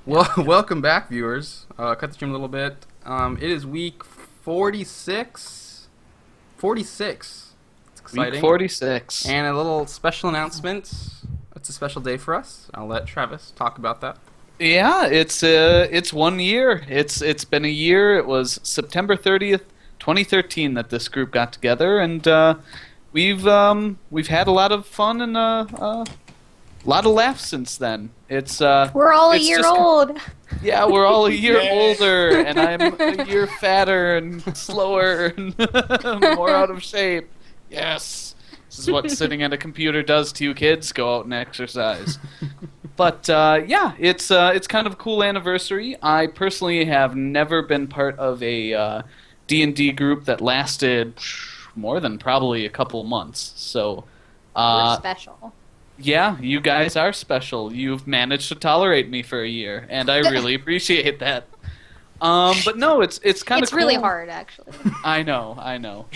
Well, welcome back, viewers. Cut the stream a little bit. It is week 46. 46. It's exciting. Week 46. And a little special announcement. It's a special day for us. I'll let Travis talk about that. Yeah, it's 1 year. It's been a year. It was September 30th, 2013 that this group got together, and we've had a lot of fun and a lot of laughs since then. We're all a year old. Yeah, we're all a year older, and I'm a year fatter and slower and more out of shape. Yes, this is what sitting at a computer does to you kids. Go out and exercise. But yeah, it's kind of a cool anniversary. I personally have never been part of a D&D group that lasted more than probably a couple months. So we're special. Yeah, you guys are special. You've managed to tolerate me for a year, and I really appreciate that. But no, it's kind of cool. It's really hard, actually. I know.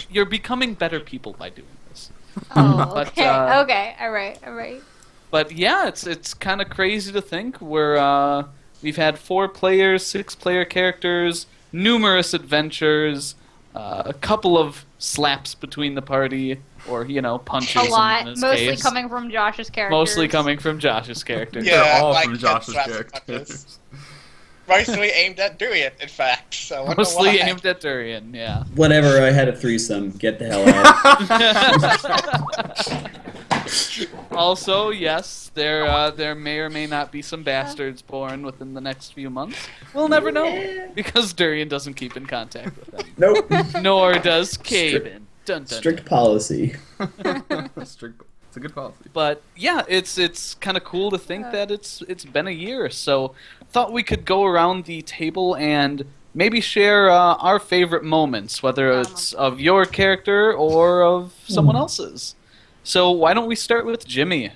You're becoming better people by doing this. Oh, okay. Okay, all right. But yeah, it's kind of crazy to think we've had 4 players, 6-player characters, numerous adventures, a couple of slaps between the party, or punches. A lot, in this mostly case. coming from Josh's characters. Mostly coming from Josh's character. They're all like from Josh's characters. Mostly aimed at Durian, in fact. So Mostly aimed at Durian, yeah. Whatever, I had a threesome. Get the hell out. Also, yes, there may or may not be some bastards born within the next few months. We'll never know, because Durian doesn't keep in contact with them. Nope. Nor does Caven. Dun, dun, Strict policy. It's a good policy. But yeah, it's kind of cool to think that it's been a year. So thought we could go around the table and maybe share our favorite moments, whether it's of your character or of someone else's. So why don't we start with Jimmy?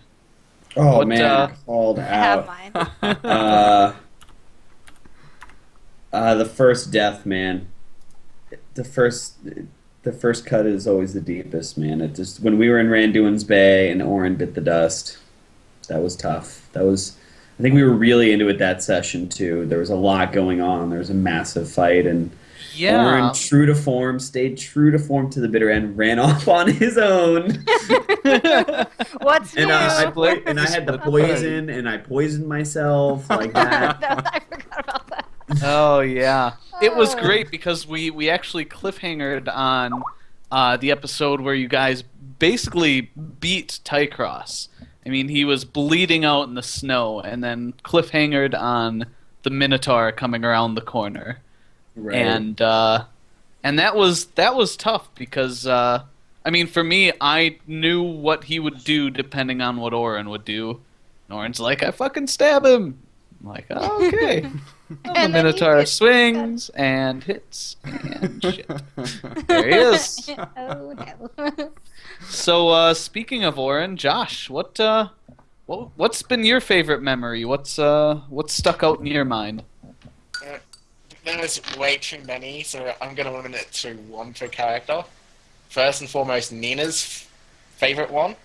Oh man, called out. I have mine. The first death, man. The first cut is always the deepest, man. It just when we were in Randuin's Bay and Orin bit the dust, that was tough. I think we were really into it that session too. There was a lot going on. There was a massive fight, and Orin, true to form, stayed true to form to the bitter end, ran off on his own. What's and new? I had the poison, and I poisoned myself like that. I forgot about that. Oh yeah, it was great because we actually cliffhangered on the episode where you guys basically beat Tycross. I mean, he was bleeding out in the snow, and then cliffhangered on the Minotaur coming around the corner. Right. And that was tough because I mean, for me, I knew what he would do depending on what Orin would do. And Orin's like, I fucking stab him. I'm like, oh, okay. And the Minotaur swings and hits and shit. There he is. Oh no. So speaking of Orin, Josh, what's been your favorite memory? What's stuck out in your mind? There's way too many, so I'm going to limit it to one per character. First and foremost, Nina's favorite one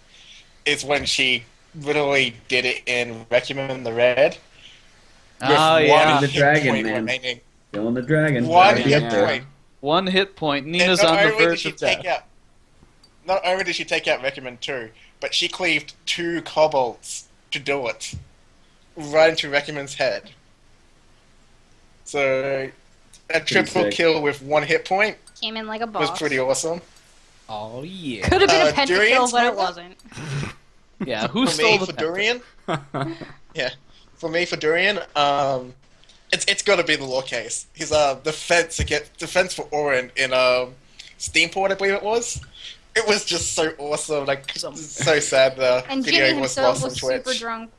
is when she literally did it in Requiem the Red. Oh, yeah. The dragon, man. Remaining. Killing the dragon. One Gotta hit get there. point. 1 hit point. Nina's And on the not only did verge she of death. take out, not only did she take out Requiem 2, but she cleaved 2 kobolds to do it. Right into Requiem's head. So, a triple sick. kill with 1 hit point Came in like a boss. was pretty awesome. Oh yeah. Could have been a pentakill, Durian's but it favorite? wasn't. Yeah. Who For stole me, the for penta? Durian, for Durian, it's got to be the law case. His defense for Orin in Steamport, I believe it was. It was just so awesome. Like so sad. The And video Jimmy was himself lost on was Twitch. super drunk.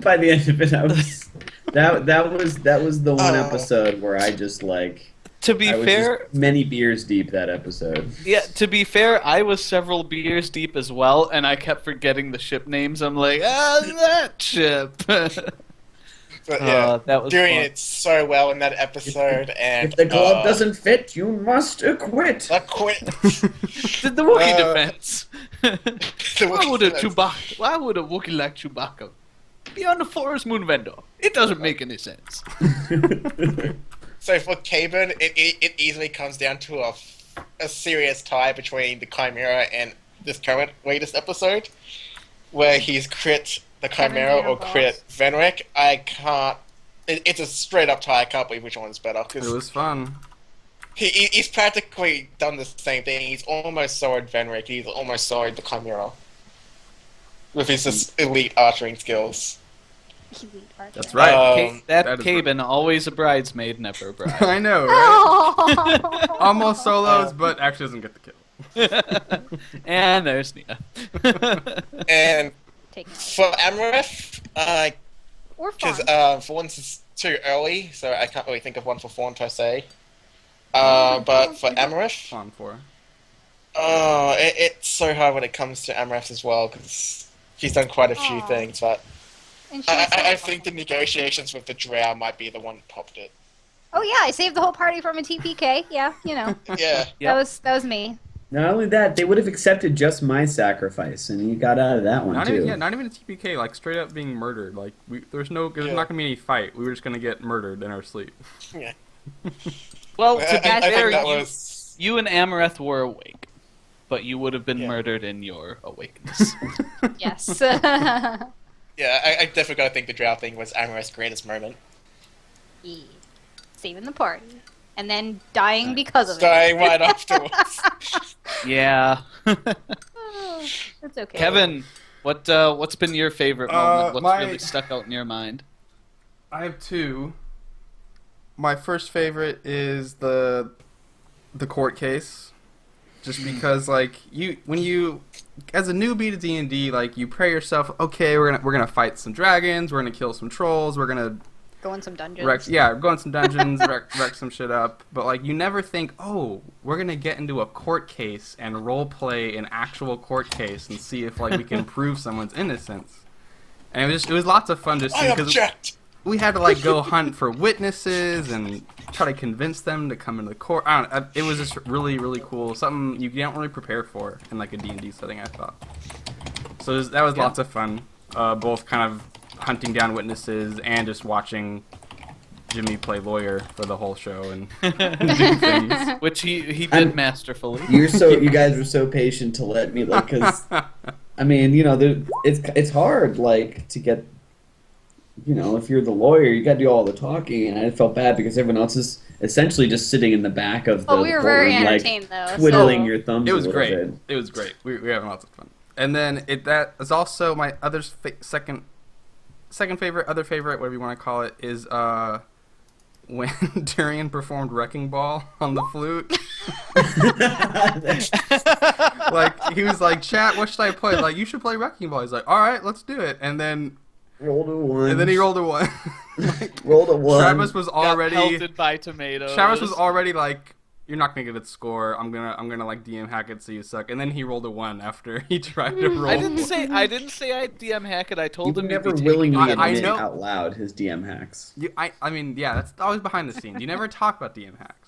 By the end of it, I was that was the one Oh. episode where I just like. To be I was fair, just many beers deep that episode. yeah. To be fair, I was several beers deep as well, and I kept forgetting the ship names. I'm like, that ship. But yeah, that was Durian fun. did so well in that episode, and If the glove doesn't fit, you must acquit. I quit. Did the Wookiee defense? The Why would a Wookiee Chewbacca? Why would a Wookiee like Chewbacca? beyond the forest moon vendor. It doesn't make any sense. So for Caben, it easily comes down to a serious tie between the Chimera and this current latest episode, where he's crit the Kevin Chimera or Vanderboss. crit Venric. I can't. It's a straight up tie. I can't believe which one is better It because was fun. he's practically done the same thing. He's almost soloed Venric. He's almost soloed the Chimera with his just elite archering skills. That's right. That That is Caben, always a bridesmaid, never a bride. I know, right? Oh. Almost solos, but actually doesn't get the kill. And there's Nia. And Taking it. for Amareth, Or because fun. for once it's too early, so I can't really think of one for Fawn per se. But for Amareth, Fun for. it's so hard when it comes to Amareth as well because she's done quite a few Aw. things. But And she was so I fun. think the negotiations with the Drow might be the one that popped it. Oh yeah, I saved the whole party from a TPK. Yeah, you know. Yeah. Yep. That was me. Not only that, they would have accepted just my sacrifice, and you got out of that one Not too. even a TPK, like straight up being murdered. Like there's Yeah. not gonna be any fight. We were just gonna get murdered in our sleep. Yeah. Well, I to be think fair, that was. you and Amareth were awake, but you would have been Yeah. murdered in your awakeness. Yes. Yeah, I definitely gotta think the Drow thing was Amareth's greatest moment. Yeah. Saving the party. And then dying because of it. Dying right afterwards. Yeah. Oh, that's okay. Kevin, what's been your favorite moment? What's my- really stuck out in your mind? I have two. My first favorite is the court case, just because like when you as a newbie to D&D, like you pray yourself, okay, we're gonna fight some dragons, we're gonna kill some trolls, we're gonna Go in some dungeons. go in some dungeons, wreck some shit up. But like you never think, oh, we're gonna get into a court case and role play an actual court case and see if like we can prove someone's innocence. And it was lots of fun just I because object. we had to like go hunt for witnesses and try to convince them to come into the court. I don't know, it was just really, really cool. Something you don't really prepare for in like a D&D setting, I thought. So that was lots of fun. Both kind of hunting down witnesses and just watching Jimmy play lawyer for the whole show and do things. Which he did I'm- masterfully. You guys were so patient to let me, like, because I mean, it's hard, like, to get, if you're the lawyer, you got to do all the talking, and I felt bad because everyone else is essentially just sitting in the back of the Oh, we were very courtroom, like, entertained though. twiddling so. your thumbs. It was a little great. bit. It was great. We were having lots of fun. And then that is also my other second favorite, whatever you want to call it, is when Tyrion performed Wrecking Ball on the flute. Like he was like, "Chat, what should I play?" Like, you should play Wrecking Ball. He's like, "All right, let's do it." And then Rolled a one. he rolled a one. Like, Rolled a one. Travis was Got already pelted by tomatoes. like, "You're not gonna get a score. I'm gonna like DM hack it so you suck." And then he rolled a one after he tried to roll. I didn't say I DM hack it. I told You him never you'd be willingly taking I admit know. out loud his DM hacks. I mean, yeah, that's always behind the scenes. You never talk about DM hacks.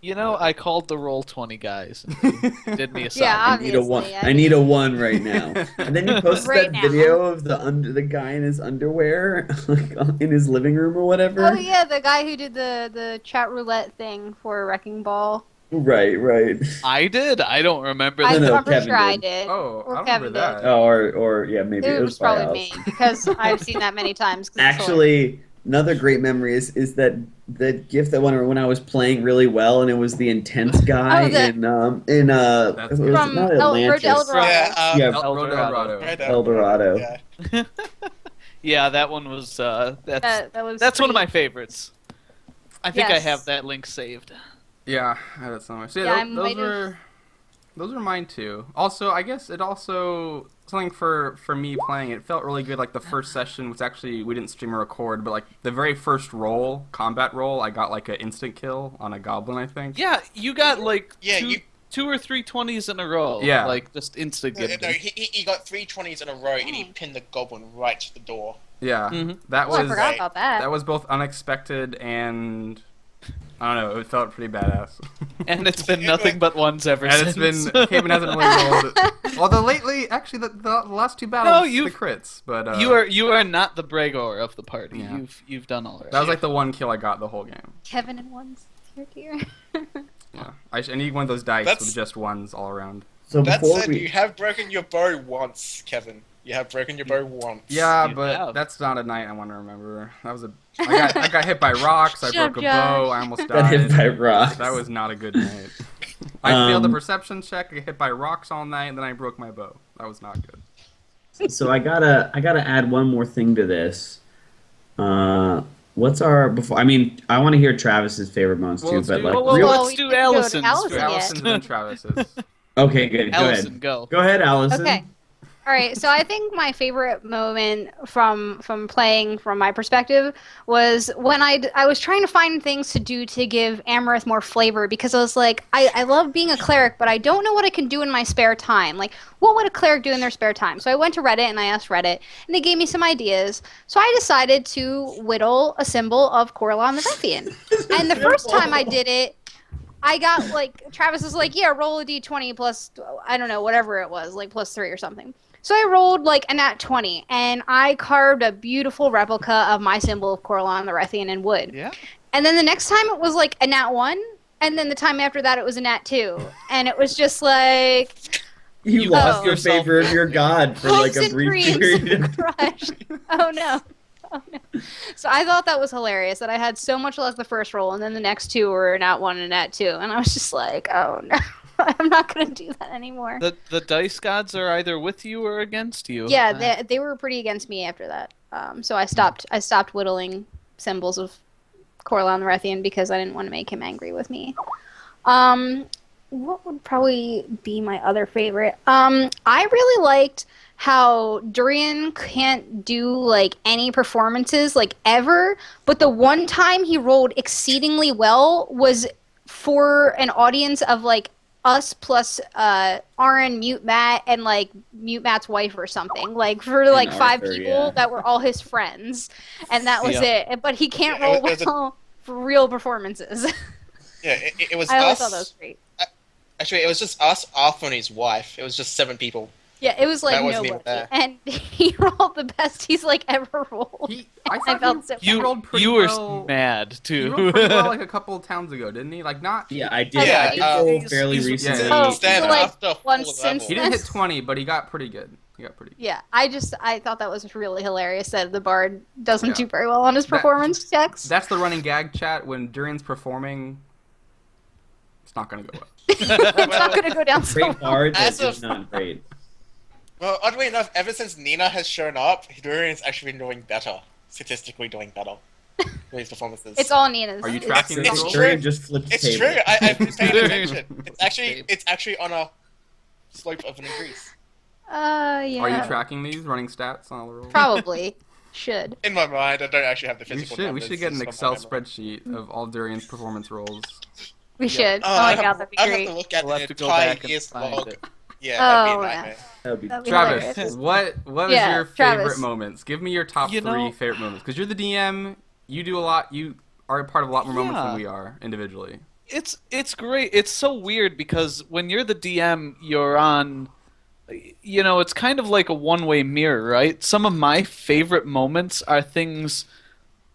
I called the roll 20 guys. And they did me a solid. Yeah, I need a one. Obviously, I need a one right now. And then you posted Right that now. video of the guy in his underwear, like in his living room or whatever. Oh yeah, the guy who did the chat roulette thing for Wrecking Ball. Right. I did. I don't remember I'm no, that. pretty Kevin sure I did. did. Oh, or I don't Kevin remember did. that. Oh, or yeah, maybe It was probably my me house. because I've seen that many times. 'cause it's hilarious. Actually, another great memory is that GIF that went when I was playing really well, and it was the intense guy Oh, the- in That's it was From not Road Atlantis. to El Dorado. Yeah, Yeah, Road to El Dorado. right El Dorado. Yeah. Yeah, that one was. That's That was one of pretty- my favorites. I think I Yes. have that link saved. Yeah, I had it somewhere. So Yeah, I those might were mine too. Also, I guess it also something for me playing. It felt really good. Like the first session was actually we didn't stream or record, but like the very first combat roll, I got like an instant kill on a goblin, I think. Yeah, you got like Yeah, two, you- 2 or 3 20s in a row. Yeah. Like just instant No, good. he got 3 20s in a row and he pinned the goblin right to the door. Yeah, Mhm. that Oh, I was forgot about that. that was both unexpected and I don't know. It felt pretty badass. And it's been nothing but ones ever And since. it's been Cayman hasn't really rolled. Although lately, actually, the last two battles, the crits. But you are not the Bregor of the party. Yeah. You've done all right. that was like the one kill I got the whole game. Kevin and ones. Dear. Yeah, I need one of those dice That's- with just ones all around. So That before said, we you have broken your bow once, Kevin. You have broken your bow once. Yeah, You but have. that's not a night I want to remember. That was I got hit by rocks. I Shut broke a up, bow. Josh. I almost got hit died. by rocks. That was not a good night. I failed the perception check. I got hit by rocks all night, and then I broke my bow. That was not good. So I gotta add one more thing to this. What's our before? I mean, I want to hear Travis's favorite moments Well, too, let's but do- like, Well, real- let's we do didn't go to Allison's Allison first. yet. Allison's and Travis's. okay, good. Go Allison, ahead. go. Go ahead, Allison. Okay. All right. So I think my favorite moment from playing from my perspective was when I was trying to find things to do to give Amaranth more flavor, because I was like, I love being a cleric, but I don't know what I can do in my spare time. Like, what would a cleric do in their spare time? So I went to Reddit and I asked Reddit, and they gave me some ideas. So I decided to whittle a symbol of Coralon the Ruffian. And the first time I did it, I got, like, Travis was like, yeah, roll a d20 plus, I don't know, whatever it was, like plus 3 or something. So I rolled, like, a nat 20, and I carved a beautiful replica of my symbol of Coralon the Ruffian in wood. Yeah. And then the next time it was, like, a nat 1, and then the time after that it was a nat 2. And it was just like... You You lost the yourself. favor of your god for like a hopes and brief dreams period. crushed. Oh, no. Oh, no. So I thought that was hilarious, that I had so much luck the first roll, and then the next 2 were a nat 1 and a nat 2. And I was just like, oh, no. I'm not going to do that anymore. The dice gods are either with you or against you. Yeah, they were pretty against me after that. So I stopped whittling symbols of Coralon the Ruffian because I didn't want to make him angry with me. What would probably be my other favorite? I really liked how Durian can't do like any performances like ever, but the one time he rolled exceedingly well was for an audience of like us plus Aaron, Mute Matt, and like Mute Matt's wife or something. Like for like And 5 Arthur, people yeah. that were all his friends, and that was Yeah. it. But he can't Yeah, roll it was a- well for real performances. Yeah, it was I always us. thought that was great. Actually, it was just us, Arthur, and his wife. It was just 7 people. Yeah, it was like That wasn't even nobody, there. and he rolled the best he's like ever rolled. I I thought felt so he rolled pretty You were well. mad He too. rolled pretty well like a couple of towns ago, didn't he? Like not. Yeah, I did. Yeah, I did roll he's- fairly he's- recently. yeah. Oh, Stand so, like, after once full since level. He didn't hit 20, but he got pretty good. Yeah, I thought that was really hilarious that the bard doesn't Yeah. do very well on his performance checks. That's the running gag chat when Durian's performing. It's not gonna go well. It's not going to go down so Great well. bard, As but of- it's not great. Well, oddly enough, ever since Nina has shown up, Durian's actually been doing better. Statistically doing better with his performances. It's all Nina's. Are you It's- tracking It's these rolls? true. Durian just flipped It's table. true. I've been paying attention. It's actually on a slope of an increase. Yeah. Are you tracking these running stats on all the rolls? Probably. Should. In my mind, I don't actually have the We physical should. We numbers, should get an it's Excel from my memory. spreadsheet of all Durian's performance rolls. We should. Oh, Oh my I'd god, have, that'd be I'd have great. to look at We'll the have to go entire back and year's find log. it. Yeah, that'd be Oh, a yeah. nightmare. That would be That'd be Travis, hilarious. what was Yeah, your Travis. favorite moments? Give me your top You 3 know- favorite moments because you're the DM. You do a lot. You are a part of a lot more moments than Yeah. we are individually. It's great. It's so weird because when you're the DM, you're on. You know, it's kind of like a one-way mirror, right? Some of my favorite moments are things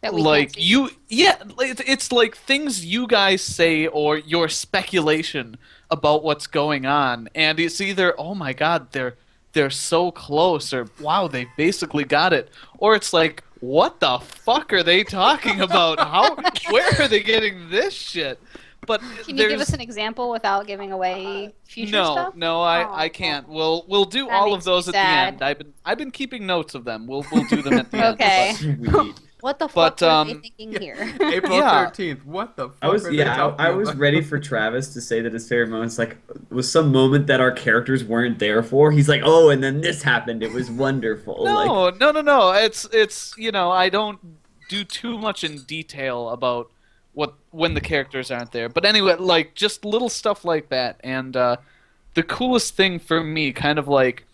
That we like can't see. you. Yeah, it's like things you guys say or your speculation about what's going on, and it's either oh my god they're so close or wow they basically got it, or it's like what the fuck are they talking about? How where are they getting this shit? But Can you give there's- us an example without giving away future no, stuff? no, Oh, I can't. We'll do That all of makes me those at the sad. end. I've been keeping notes of them. We'll do them at the Okay. end. Sweet. What the But, fuck are they um, thinking here? April Yeah. 13th. What the fuck? I was are they yeah, talking I was about? ready for Travis to say that his favorite moments like was some moment that our characters weren't there for. He's like, oh, and then this happened. It was wonderful. Like, No. It's you know I don't do too much in detail about when the characters aren't there. But anyway, like just little stuff like that. And the coolest thing for me, kind of like,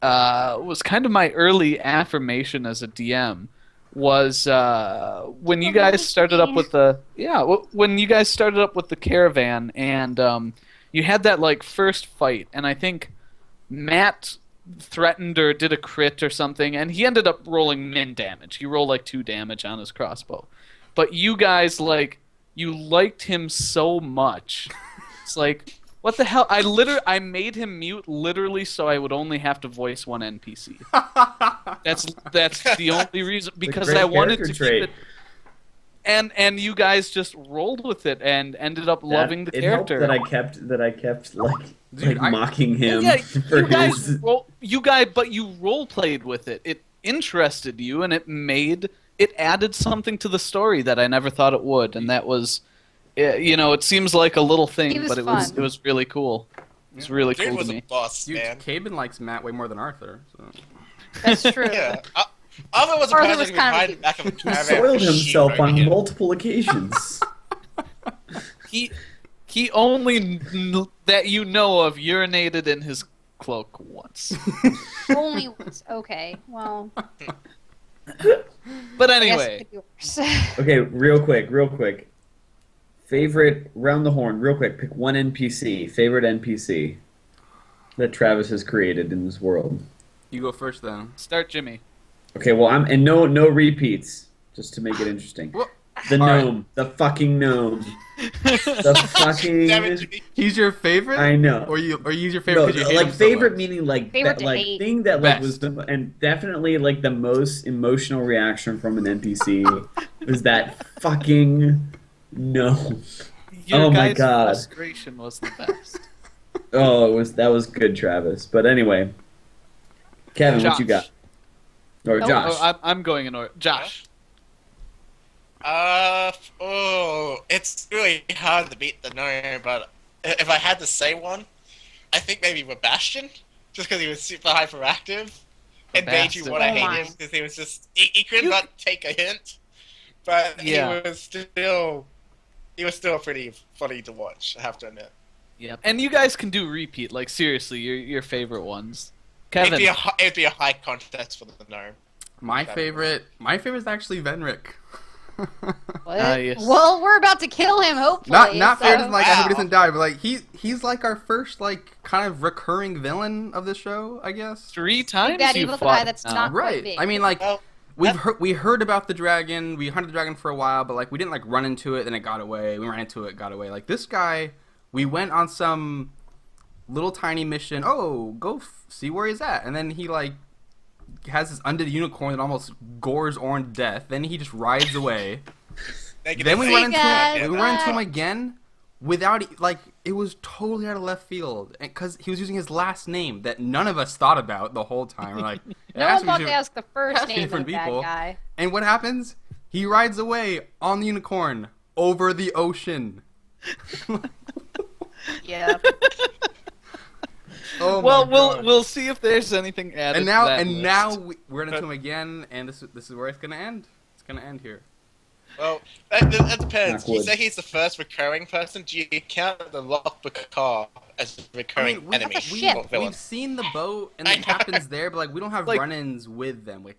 was kind of my early affirmation as a DM, was when you guys started up with the when you guys started up with the caravan, and you had that like first fight, and I think Matt threatened or did a crit or something, and he ended up rolling min damage. He rolled like 2 damage on his crossbow. But you guys, like, you liked him so much. It's like, what the hell? I made him mute literally so I would only have to voice one NPC. That's the only reason, because I wanted to keep it. And you guys just rolled with it and ended up loving the character. It helped that I kept mocking him. Yeah, for but you role played with it. It interested you, and it added something to the story that I never thought it would, and that was, it seems like a little thing, but it was really cool. It was really cool to me. Boss, man. Caben likes Matt way more than Arthur. So. That's true. Yeah. Arthur was a person who hid back of a caravan. He soiled himself on multiple occasions. He only that you know of urinated in his cloak once. Only once. Okay. Well. But anyway. Okay, real quick. Favorite, round the horn, real quick. Pick one NPC. Favorite NPC that Travis has created in this world. You go first, then. Start, Jimmy. Okay, well, and no repeats, just to make it interesting. Well, the gnome, the fucking gnome, the fucking. Damn it, Jimmy. He's your favorite? I know. Or he's your favorite because you hate like him so favorite much? meaning like Favorite to like hate. thing that like Best. was and definitely like the most emotional reaction from an NPC was that fucking gnome. Your Oh my guys' God. frustration was the best. Oh, that was good, Travis. But anyway, Kevin, what you Josh. got? Or Josh? I'm going in order. Josh. It's really hard to beat the gnome, but if I had to say one, I think maybe Sebastian, just because he was super hyperactive, and made you want to hate him because he was just he could not take a hint, but he was still pretty funny to watch. I have to admit. Yeah, and you guys can do repeat. Like seriously, your favorite ones. Kevin. It'd be a high contest for the gnome. My favorite is actually Venric. What? Yes. Well, we're about to kill him, hopefully. Not fair to like I hope he Wow. doesn't die, but like he's like our first like kind of recurring villain of the show, I guess. 3 times that you evil fought guy that's now. not quite Right. big. I mean, like Well, we heard about the dragon. We hunted the dragon for a while, but like we didn't like run into it. Then it got away. We ran into it, got away. Like this guy, we went on some little tiny mission. Oh, go see where he's at, and then he like has this undead unicorn that almost gores Orin to death. Then he just rides away. Then we run into him again without like it was totally out of left field because he was using his last name that none of us thought about the whole time. We're like, no one thought to ask the first name of different that people. guy. And what happens? He rides away on the unicorn over the ocean. Yeah. Oh Well, my God. we'll see if there's anything added. And now to that list. we're into him again, and this is where it's gonna end. It's gonna end here. Well, that depends. Knockwood. You say he's the first recurring person. Do you count the Lockbacar as a recurring enemy ship. or villain? We've seen the boat and I the know. captains there, but like we don't have Like- run-ins with them. Like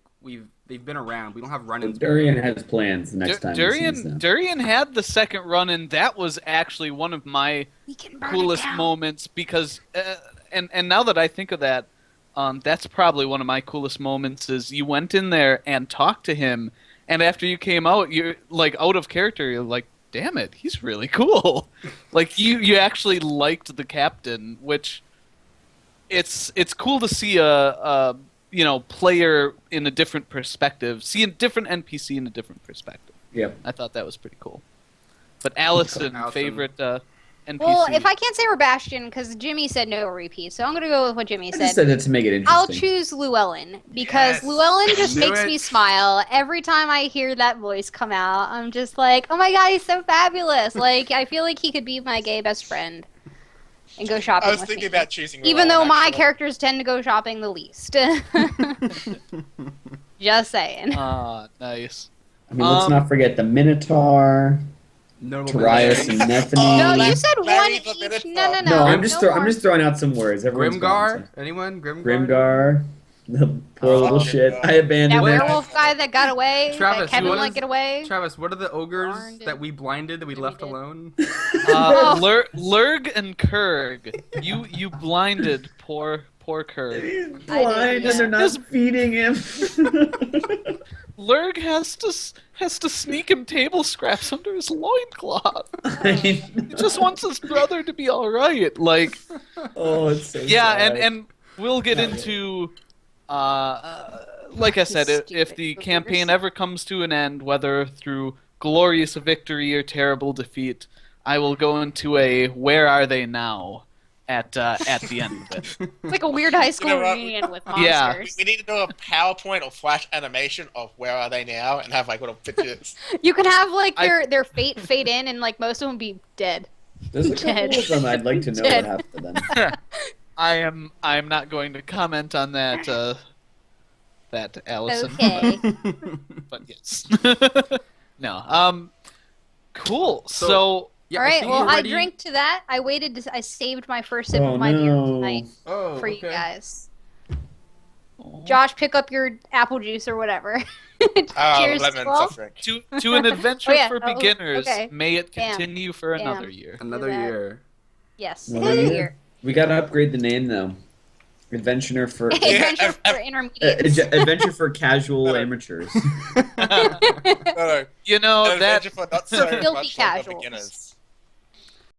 they've been around. We don't have run-ins. Durian has plans the next time he sees them. Durian had the second run, and that was actually one of my We can burn coolest it down. moments because, and now that I think of that, that's probably one of my coolest moments. Is you went in there and talked to him, and after you came out, you're like out of character. You're like, damn it, he's really cool. Like you actually liked the captain, which it's cool to see a player in a different perspective, see a different NPC in a different perspective. Yep. I thought that was pretty cool. But Allison, Allison. favorite NPC. Well, if I can't say Sebastian, because Jimmy said no repeat, so I'm going to go with what Jimmy I said. just said it to make it interesting. I'll choose Llewellyn, because Yes. Llewellyn just Knew makes it. me smile. Every time I hear that voice come out, I'm just like, oh my god, he's so fabulous. Like, I feel like he could be my gay best friend and go shopping I was with thinking me. about choosing. Even though Llewellyn, my actually. characters tend to go shopping the least. Just saying. Nice. I mean, let's not forget the Minotaur, Notable Tarius, mention. and Nethany. No, you Let's said bury one the each. Minotaur. No. No, I'm just no more. throwing out some words. Everyone's Grimgar. got Anyone? Grimgar. Grimgar. The poor Oh, little shit. I abandoned That it. werewolf guy that got away, Travis, that Kevin what let is- get away. Travis, what are the ogres Darned that we blinded that we Yeah, we left did. alone? Lurg and Kurg. You blinded poor Kurg. He's I did, blind yeah. and they're not His- feeding him. Lurg has to sneak him table scraps under his loincloth. He just wants his brother to be all right. Like, Oh, it's so yeah, sad. and we'll get into like I said, if the Stupid campaign ogres. ever comes to an end, whether through glorious victory or terrible defeat, I will go into a where are they now at the end of it. It's like a weird high school You know what? reunion with Yeah. monsters. We need to do a PowerPoint or flash animation of where are they now, and have like little pictures. You can have like I- their fate fade in, and like most of them be dead. There's a Dead. couple of them I'd like to know Dead. what happened to them. I'm not going to comment on that Allison. Okay. But yes. No. Cool. So Yeah, All right. think Well, you're I ready- drank to that. I waited. I saved my first sip Oh, of my beer no. tonight Oh, for you okay. guys. Josh, pick up your apple juice or whatever. Oh, Cheers, lemon Squall. soft drink. to an adventure Oh, yeah. for Oh, beginners, okay. may it Bam. continue for Bam. another year. Another that. year. Yes. Another Another year. year. We gotta upgrade the name though. Adventure for Adventure for intermediates. Adventure for casual amateurs. No, You know no, that adventure for not so Filthy much like casuals. beginners.